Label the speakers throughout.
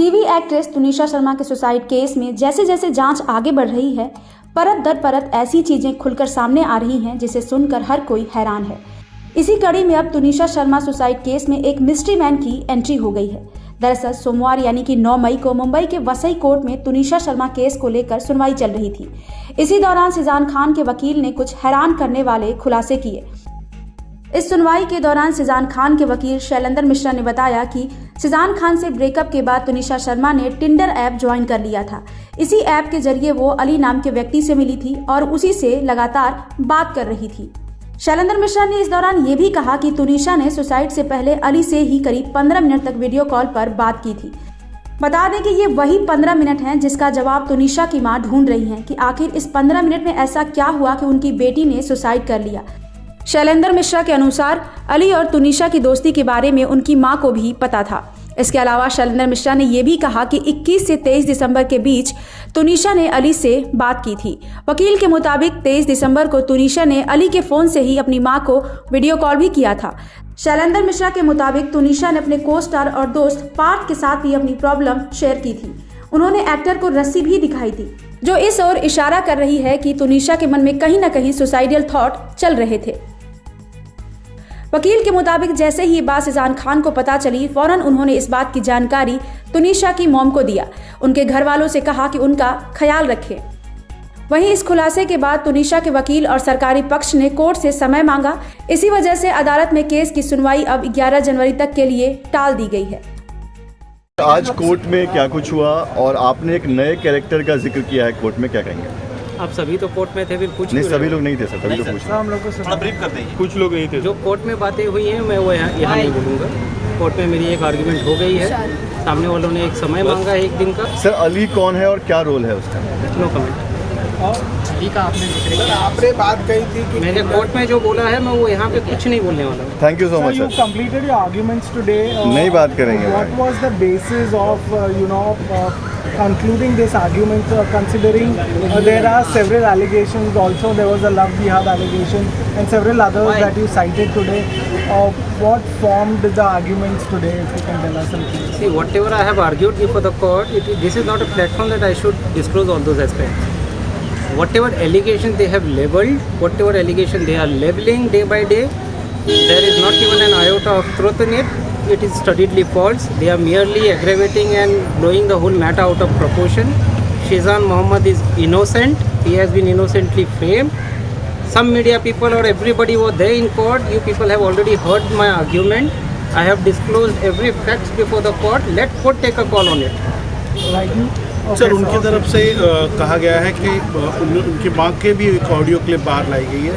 Speaker 1: TV actress Tunisha Sharma के suicide case में जैसे जैसे जांच आगे बढ़ रही है, परत दर परत ऐसी चीजें खुलकर सामने आ रही हैं जिसे सुनकर हर कोई हैरान है। इसी कड़ी में अब तुनिशा शर्मा सुसाइड केस में एक मिस्ट्री मैन की एंट्री हो गई है। दरअसल सोमवार यानी कि 9 मई को मुंबई के वसई कोर्ट में तुनिशा शर्मा केस को लेकर सुनवाई चल रही थी। इसी दौरान शिजान खान के वकील ने कुछ हैरान करने वाले खुलासे किए। इस सुनवाई के दौरान शिजान खान के वकील शैलेंद्र मिश्रा ने बताया कि शिजान खान से ब्रेकअप के बाद तुनिशा शर्मा ने टिंडर ऐप ज्वाइन कर लिया था। इसी ऐप के जरिए वो अली नाम के व्यक्ति से मिली थी और उसी से लगातार बात कर रही थी। शैलेंद्र मिश्रा ने इस दौरान ये भी कहा कि तुनिशा ने सुसाइड से पहले अली से ही करीब 15 मिनट तक वीडियो कॉल पर बात की थी। बता दें कि ये वही 15 मिनट हैं जिसका जवाब तुनिशा की मां ढूंढ रही हैं कि आखिर इस 15 मिनट में ऐसा क्या हुआ कि उनकी बेटी ने सुसाइड कर लिया। शैलेंद्र मिश्रा के अनुसार अली और तुनिशा की दोस्ती के बारे में उनकी मां को भी पता था। इसके अलावा शैलेंद्र मिश्रा ने यह भी कहा कि 21 से 23 दिसंबर के बीच तुनिशा ने अली से बात की थी। वकील के मुताबिक 23 दिसंबर को तुनिशा ने अली के फोन से ही अपनी मां को वीडियो कॉल भी किया था। शैलेंद्र मिश्रा के मुताबिक तुनिशा ने अपने को स्टार और दोस्त पार्थ के साथ भी अपनी प्रॉब्लम शेयर की थी। उन्होंने एक्टर को रस्सी भी दिखाई थी, जो इस ओर इशारा कर रही है कि तुनिशा के मन में कहीं न कहीं सुसाइडल थॉट चल रहे थे। वकील के मुताबिक जैसे ही ये बात शिजान खान को पता चली, फौरन उन्होंने इस बात की जानकारी तुनिशा की मॉम को दिया। उनके घर वालों से कहा कि उनका ख्याल रखें। वहीं इस खुलासे के बाद तुनिशा के वकील और सरकारी पक्ष ने कोर्ट से समय मांगा। इसी वजह से अदालत में केस की सुनवाई अब 11 जनवरी तक के लिए टाल दी गई है।
Speaker 2: आज कोर्ट में क्या कुछ हुआ और आपने एक नए कैरेक्टर का जिक्र किया है कोर्ट में, क्या कहेंगे?
Speaker 3: आप सभी तो कोर्ट में थे, फिर कुछ
Speaker 2: नहीं, सभी लोग नहीं थे सर, तभी तो पूछ रहा हूं।
Speaker 4: हम लोग को थोड़ा ब्रीफ कर देंगे।
Speaker 2: कुछ लोग नहीं थे।
Speaker 3: जो कोर्ट में बातें हुई हैं मैं वो यहाँ नहीं बोलूँगा। कोर्ट में मेरी एक आर्गुमेंट हो गई है, सामने वालों ने एक समय मांगा है 1 दिन का।
Speaker 2: सर अली कौन है और क्या रोल है उसका?
Speaker 3: No comment.
Speaker 4: अली का आपने बात कही थी कि
Speaker 3: मैंने कोर्ट में जो बोला है मैं वो यहाँ पे कुछ नहीं बोलने वाला हूँ।
Speaker 2: Thank you so much
Speaker 4: you
Speaker 2: sir.
Speaker 4: completed your arguments today.
Speaker 2: नहीं बात करेंगे।
Speaker 4: What was the basis of concluding this argument, considering there are several allegations, also there was a love jihad allegation and several others that you cited today. What formed the arguments today, if you can tell us something?
Speaker 3: See, whatever I have argued before the court, this is not a platform that I should disclose all those aspects. Whatever allegation they have leveled, whatever allegation they are leveling day by day, there is not even an iota of truth in it. It is studiedly false. They are merely aggravating and blowing the whole matter out of proportion. Shizan Mohammed is innocent. He has been innocently framed. Some media people or everybody were there in court. You people have already heard my argument. I have disclosed every fact before the court. Let court take a call on it.
Speaker 4: Like you?
Speaker 5: Sir उनकी तरफ से कहा गया है कि उनकी मां के भी एक ऑडियो क्लिप बाहर लाई गई है।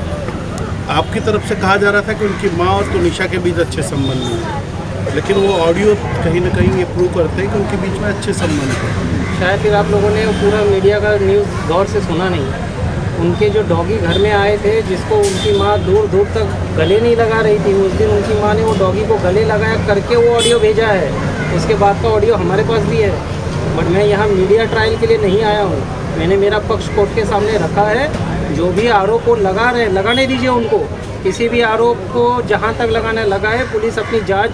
Speaker 5: आपकी तरफ से कहा जा रहा था कि उनकी मां और तुनिशा के बीच अच्छे संबंध हैं, लेकिन वो ऑडियो कहीं ना कहीं ये प्रूव करते हैं कि उनके बीच में अच्छे संबंध हैं।
Speaker 3: शायद फिर आप लोगों ने पूरा मीडिया का न्यूज़ गौर से सुना नहीं। उनके जो डॉगी घर में आए थे, जिसको उनकी माँ दूर दूर तक गले नहीं लगा रही थी, उस दिन उनकी माँ ने वो डॉगी को गले लगाया करके वो ऑडियो भेजा है। उसके बाद का ऑडियो हमारे पास भी है, बट मैं यहाँ मीडिया ट्रायल के लिए नहीं आया हूँ। मैंने मेरा पक्ष कोर्ट के सामने रखा है। जो भी आरोप को लगा रहे हैं, लगाने दीजिए उनको। किसी भी आरोप को जहाँ तक लगाना लगा है, पुलिस अपनी जांच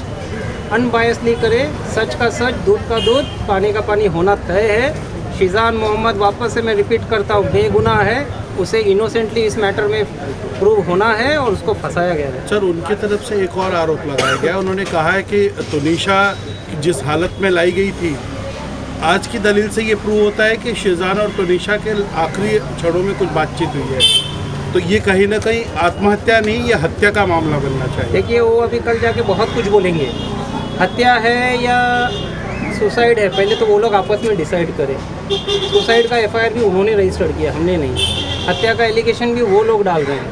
Speaker 3: अनबायसली करे। सच का सच, दूध का दूध, पानी का पानी होना तय है। शिजान मोहम्मद, वापस से मैं रिपीट करता हूँ, बेगुनाह है। उसे इनोसेंटली इस मैटर में प्रूव होना है और उसको फंसाया गया है।
Speaker 5: सर उनकी तरफ से एक और आरोप लगाया गया। उन्होंने कहा है कि तुनिशा जिस हालत में लाई गई थी, आज की दलील से ये प्रूव होता है कि शिजान और तुनिशा के आखिरी क्षणों में कुछ बातचीत हुई है। तो ये कहीं ना कहीं आत्महत्या नहीं, ये हत्या का मामला बनना चाहिए।
Speaker 3: देखिए, वो अभी कल जाके बहुत कुछ बोलेंगे। हत्या है या सुसाइड है, पहले तो वो लोग आपस में डिसाइड करें। सुसाइड का FIR भी उन्होंने रजिस्टर किया, हमने नहीं। हत्या का एलिगेशन भी वो लोग डाल रहे हैं।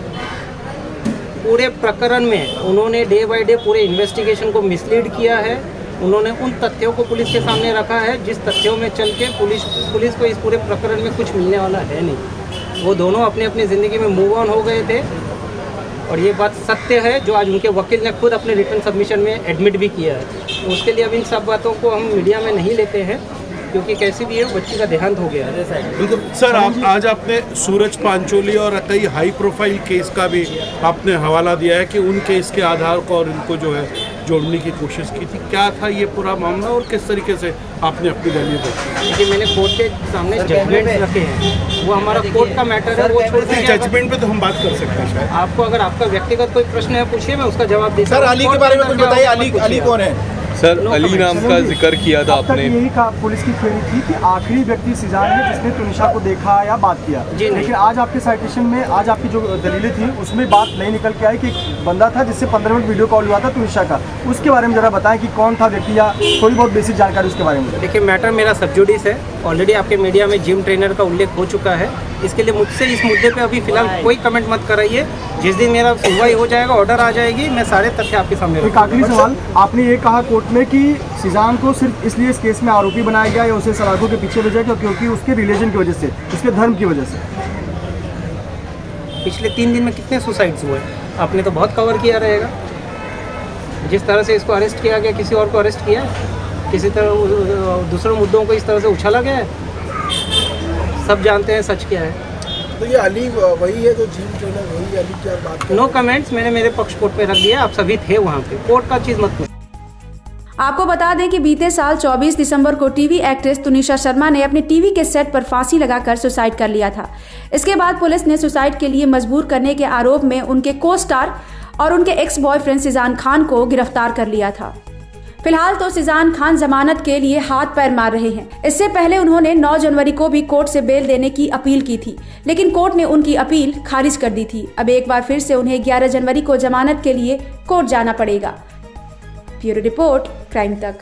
Speaker 3: पूरे प्रकरण में उन्होंने डे बाय डे पूरे इन्वेस्टिगेशन को मिसलीड किया है। उन्होंने उन तथ्यों को पुलिस के सामने रखा है जिस तथ्यों में चल के पुलिस को इस पूरे प्रकरण में कुछ मिलने वाला है नहीं। वो दोनों अपनी अपनी ज़िंदगी में मूव ऑन हो गए थे और ये बात सत्य है, जो आज उनके वकील ने खुद अपने रिटर्न सबमिशन में एडमिट भी किया है। उसके लिए अब इन सब बातों को हम मीडिया में नहीं लेते हैं। क्योंकि कैसे भी है वो बच्ची का देहांत हो गया है।
Speaker 5: बिल्कुल सर, आज आपने सूरज पांचोली और कई हाई प्रोफाइल केस का भी आपने हवाला दिया है कि उन केस के आधार को और इनको जो है जोड़ने की कोशिश की थी। क्या था ये पूरा मामला और किस तरीके से आपने अपनी दलील रखी?
Speaker 3: देखिए, मैंने कोर्ट के सामने जजमेंट रखे हैं, वो हमारा कोर्ट का मैटर है, वो छोड़ दीजिए।
Speaker 5: जजमेंट पे तो हम बात कर सकते हैं शायद।
Speaker 3: आपको अगर आपका व्यक्तिगत कोई प्रश्न है पूछिए, मैं उसका जवाब दे सकता हूं।
Speaker 6: सर, अली के बारे में कुछ बताइए। अली कौन है?
Speaker 7: सर, अली नाम का जिक्र किया था
Speaker 4: अब तक
Speaker 7: आपने।
Speaker 4: यही कहा, पुलिस की थ्योरी थी कि आखिरी व्यक्ति सिजान है जिसने तुनिशा को देखा या बात किया, लेकिन आज आपके साइटेशन में, आज आपकी जो दलीलें थी उसमें बात नहीं निकल के आई कि एक बंदा था जिससे 15 मिनट वीडियो कॉल हुआ था तुनिशा का। उसके बारे में जरा बताएं कि कौन था व्यक्ति या थोड़ी बहुत बेसिक जानकारी उसके बारे में।
Speaker 3: देखिए, मैटर मेरा सब जुडिस है। ऑलरेडी आपके मीडिया में जिम ट्रेनर का उल्लेख हो चुका है, इसके लिए मुझसे इस मुद्दे पे अभी फिलहाल कोई कमेंट मत कराइए। जिस दिन मेरा सुनवाई हो जाएगा, ऑर्डर आ जाएगी, मैं सारे तथ्य आपके सामने
Speaker 4: एक आखिरी सवाल, आपने ये कहा कोर्ट में कि सिजान को सिर्फ इसलिए इस केस में आरोपी बनाया गया या उसे सलाखों के पीछे भेजा गया क्योंकि उसके रिलीजन की वजह से, उसके धर्म की वजह से।
Speaker 3: पिछले 3 दिन में कितने सुसाइड्स हुए आपने तो बहुत कवर किया रहेगा। जिस तरह से इसको अरेस्ट किया गया, किसी और को अरेस्ट किया, किसी तरह दूसरे मुद्दों को इस तरह से उछाला गया है, सब जानते हैं सच क्या है।
Speaker 6: तो ये अली वही है जो जिम ट्रेनर, वही अली की बात?
Speaker 3: नो कमेंट्स, मैंने मेरे पक्ष कोर्ट पे रख दिया। आप सभी थे वहाँ पे, कोर्ट का चीज़ मत पूछिए।
Speaker 1: आपको बता दें कि बीते साल 24 दिसंबर को टीवी एक्ट्रेस तुनिशा शर्मा ने अपने टीवी के सेट पर फांसी लगाकर सुसाइड कर लिया था। इसके बाद पुलिस ने सुसाइड के लिए मजबूर करने के आरोप में उनके को स्टार और उनके एक्स बॉयफ्रेंड सिजान खान को गिरफ्तार कर लिया था। फिलहाल तो सिजान खान जमानत के लिए हाथ पैर मार रहे हैं। इससे पहले उन्होंने 9 जनवरी को भी कोर्ट से बेल देने की अपील की थी, लेकिन कोर्ट ने उनकी अपील खारिज कर दी थी। अब एक बार फिर से उन्हें 11 जनवरी को जमानत के लिए कोर्ट जाना पड़ेगा। ब्यूरो रिपोर्ट, क्राइम तक।